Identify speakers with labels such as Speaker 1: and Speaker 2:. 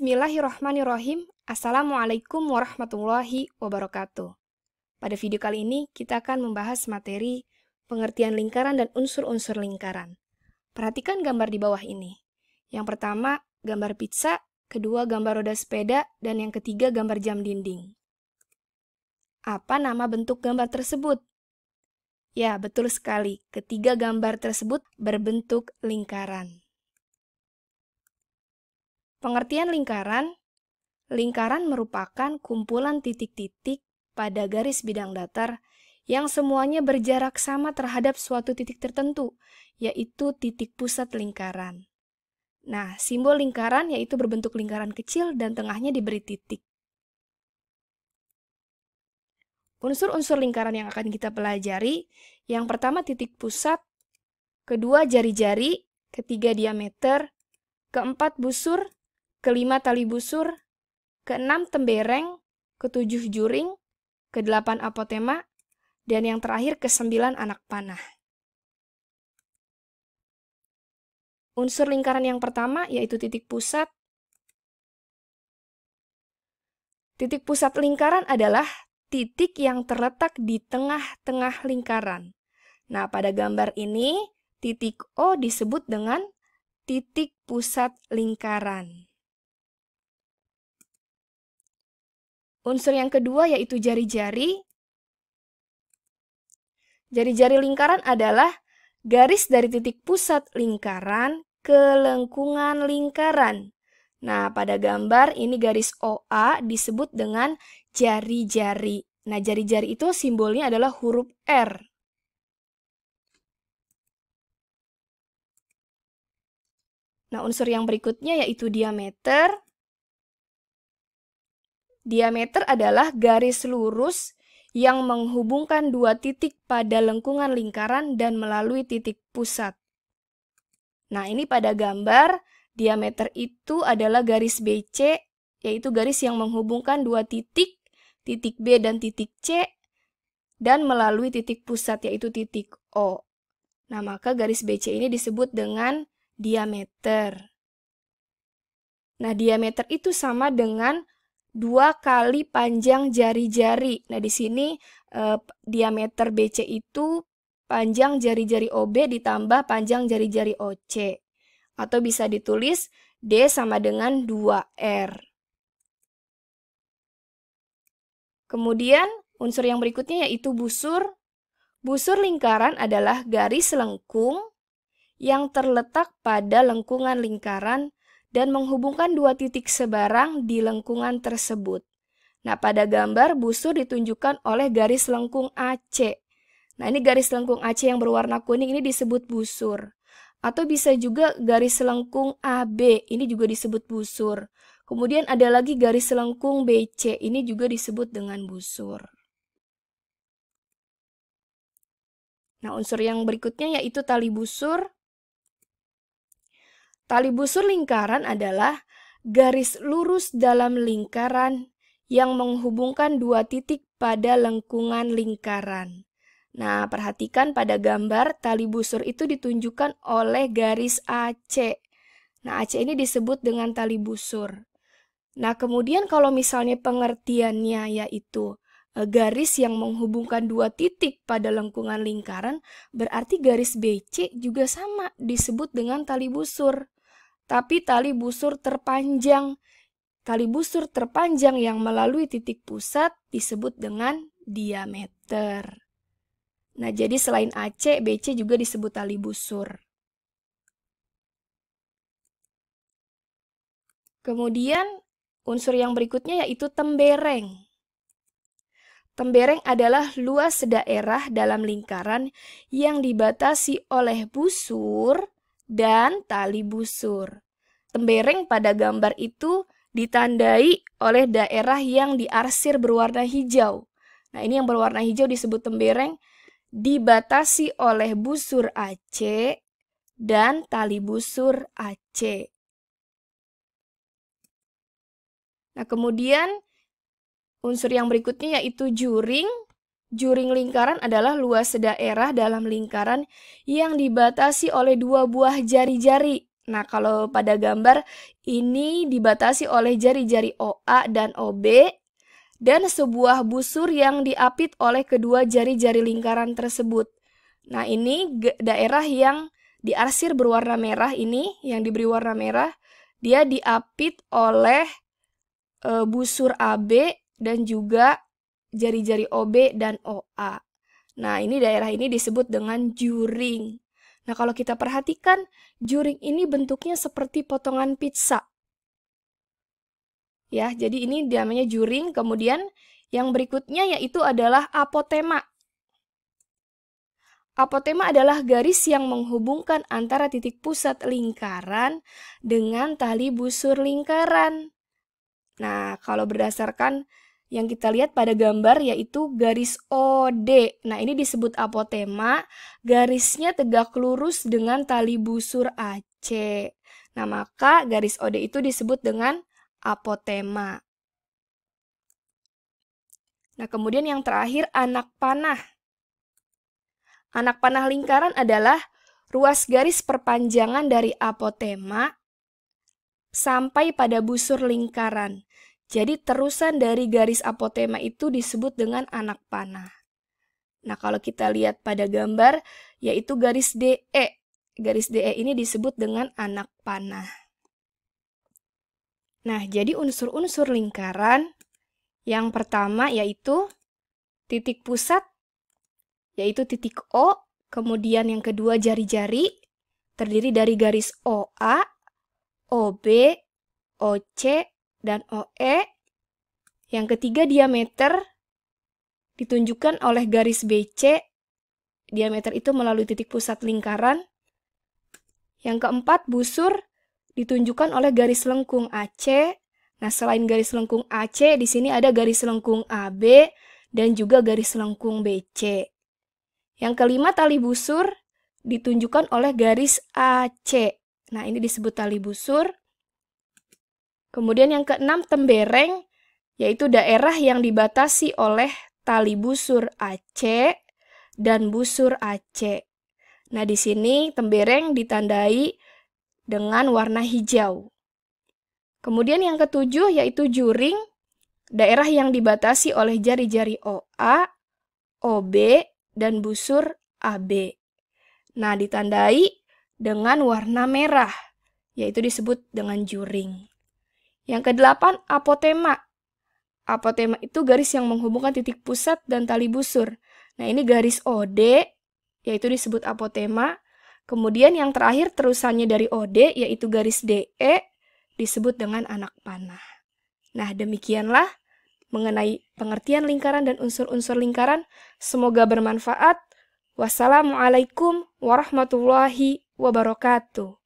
Speaker 1: Bismillahirrahmanirrahim. Assalamualaikum warahmatullahi wabarakatuh. Pada video kali ini kita akan membahas materi pengertian lingkaran dan unsur-unsur lingkaran. Perhatikan gambar di bawah ini. Yang pertama gambar pizza, kedua gambar roda sepeda, dan yang ketiga gambar jam dinding. Apa nama bentuk gambar tersebut? Ya, betul sekali. Ketiga gambar tersebut berbentuk lingkaran. Pengertian lingkaran. Lingkaran merupakan kumpulan titik-titik pada garis bidang datar yang semuanya berjarak sama terhadap suatu titik tertentu, yaitu titik pusat lingkaran. Nah, simbol lingkaran yaitu berbentuk lingkaran kecil dan tengahnya diberi titik. Unsur-unsur lingkaran yang akan kita pelajari, yang pertama titik pusat, kedua jari-jari, ketiga diameter, keempat busur, kelima tali busur, keenam tembereng, ketujuh juring, kedelapan apotema, dan yang terakhir kesembilan anak panah. Unsur lingkaran yang pertama yaitu titik pusat. Titik pusat lingkaran adalah titik yang terletak di tengah-tengah lingkaran. Nah, pada gambar ini, titik O disebut dengan titik pusat lingkaran. Unsur yang kedua yaitu jari-jari. Jari-jari lingkaran adalah garis dari titik pusat lingkaran ke lengkungan lingkaran. Nah, pada gambar ini garis OA disebut dengan jari-jari. Nah, jari-jari itu simbolnya adalah huruf R. Nah, unsur yang berikutnya yaitu diameter. Diameter adalah garis lurus yang menghubungkan dua titik pada lengkungan lingkaran dan melalui titik pusat. Nah, ini pada gambar, diameter itu adalah garis BC, yaitu garis yang menghubungkan dua titik B dan titik C, dan melalui titik pusat, yaitu titik O. Nah, maka garis BC ini disebut dengan diameter. Nah, diameter itu sama dengan 2 kali panjang jari-jari. Nah, di sini diameter BC itu panjang jari-jari OB ditambah panjang jari-jari OC. Atau bisa ditulis D sama dengan 2R. Kemudian, unsur yang berikutnya yaitu busur. Busur lingkaran adalah garis lengkung yang terletak pada lengkungan lingkaran dan menghubungkan dua titik sebarang di lengkungan tersebut. Nah, pada gambar busur ditunjukkan oleh garis lengkung AC. Nah, ini garis lengkung AC yang berwarna kuning ini disebut busur. Atau bisa juga garis lengkung AB, ini juga disebut busur. Kemudian ada lagi garis lengkung BC, ini juga disebut dengan busur. Nah, unsur yang berikutnya yaitu tali busur. Tali busur lingkaran adalah garis lurus dalam lingkaran yang menghubungkan dua titik pada lengkungan lingkaran. Nah, perhatikan pada gambar tali busur itu ditunjukkan oleh garis AC. Nah, AC ini disebut dengan tali busur. Nah, kemudian kalau misalnya pengertiannya yaitu garis yang menghubungkan dua titik pada lengkungan lingkaran, berarti garis BC juga sama disebut dengan tali busur. Tapi tali busur terpanjang. Tali busur terpanjang yang melalui titik pusat disebut dengan diameter. Nah, jadi selain AC, BC juga disebut tali busur. Kemudian, unsur yang berikutnya yaitu tembereng. Tembereng adalah luas daerah dalam lingkaran yang dibatasi oleh busur dan tali busur. Tembereng pada gambar itu ditandai oleh daerah yang diarsir berwarna hijau. Nah, ini yang berwarna hijau disebut tembereng, dibatasi oleh busur AC dan tali busur AC. Nah, kemudian unsur yang berikutnya yaitu juring. Juring lingkaran adalah luas daerah dalam lingkaran yang dibatasi oleh dua buah jari-jari. Nah, kalau pada gambar ini dibatasi oleh jari-jari OA dan OB dan sebuah busur yang diapit oleh kedua jari-jari lingkaran tersebut. Nah, ini daerah yang diarsir berwarna merah ini, yang diberi warna merah, dia diapit oleh busur AB dan juga jari-jari OB dan OA. Nah, ini daerah ini disebut dengan juring. Nah, kalau kita perhatikan, juring ini bentuknya seperti potongan pizza. Ya, jadi ini namanya juring. Kemudian yang berikutnya yaitu adalah apotema. Apotema adalah garis yang menghubungkan antara titik pusat lingkaran dengan tali busur lingkaran. Nah, kalau berdasarkan yang kita lihat pada gambar yaitu garis OD. Nah, ini disebut apotema, garisnya tegak lurus dengan tali busur AC. Nah, maka garis OD itu disebut dengan apotema. Nah, kemudian yang terakhir anak panah. Anak panah lingkaran adalah ruas garis perpanjangan dari apotema sampai pada busur lingkaran. Jadi terusan dari garis apotema itu disebut dengan anak panah. Nah, kalau kita lihat pada gambar, yaitu garis DE. Garis DE ini disebut dengan anak panah. Nah, jadi unsur-unsur lingkaran, yang pertama yaitu titik pusat, yaitu titik O. Kemudian yang kedua jari-jari, terdiri dari garis OA, OB, OC, dan OE. Yang ketiga diameter ditunjukkan oleh garis BC. Diameter itu melalui titik pusat lingkaran. Yang keempat busur ditunjukkan oleh garis lengkung AC. Nah, selain garis lengkung AC, di sini ada garis lengkung AB dan juga garis lengkung BC. Yang kelima tali busur ditunjukkan oleh garis AC. Nah, ini disebut tali busur. Kemudian yang keenam tembereng, yaitu daerah yang dibatasi oleh tali busur AC dan busur AC. Nah, di sini tembereng ditandai dengan warna hijau. Kemudian yang ketujuh yaitu juring, daerah yang dibatasi oleh jari-jari OA, OB, dan busur AB. Nah, ditandai dengan warna merah, yaitu disebut dengan juring. Yang kedelapan, apotema. Apotema itu garis yang menghubungkan titik pusat dan tali busur. Nah, ini garis OD, yaitu disebut apotema. Kemudian yang terakhir terusannya dari OD, yaitu garis DE, disebut dengan anak panah. Nah, demikianlah mengenai pengertian lingkaran dan unsur-unsur lingkaran. Semoga bermanfaat. Wassalamualaikum warahmatullahi wabarakatuh.